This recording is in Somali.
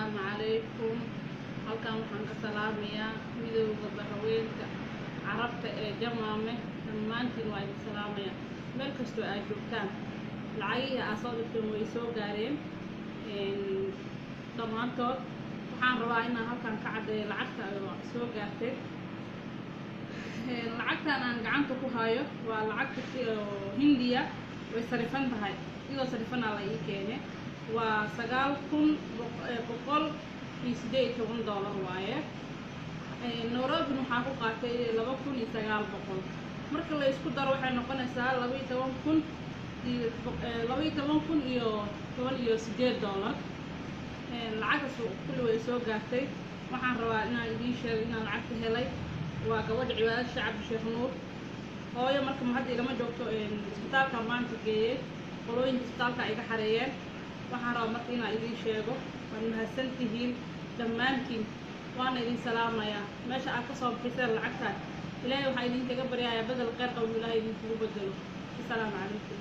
السلام عليكم. halkan waxaan ka salaamayaa midowga bahaweenka carabta ee jamaame dhammaantiin waa idin salaamaya meel kastoo aad joogtaan lacagihii aad soo dhigteen way soo gaareen dhammaantood waxaan rabaa inaan halkan ka caddeeyo lacagta ay soo gaartay lacagtan aan gacanta ku hayo waa lacagta hindiya way sarifan tahay iyadoo sarifana la ii keenay waa $9,118 waaye Nairobi waxaa ku qaatay $2,900 marka la isku daro waxay noqonaysaa $12,018 lacagtaas kulli way soo gaartay waxaan rabaa inaan idiin sheego inaan lacagta helay waa gabadha cibaadada shacabka Sheekh Nuur hooyo marka ma hadda ilama joogto isbitaalka maanta geeyay qolooyinka isbitaalka ay ka xareeyeen waxaan rabaa marka inaan idiin sheego waan mahadsantihiin dhammaantiin waana idin salaamayaa meesha aad ka soo bixiseen lacagtaan ilaahay waxaa idinkaga baryayaa bedel khayr qabo ilaahay idinkugu bedelo. Assalaamu calaykum.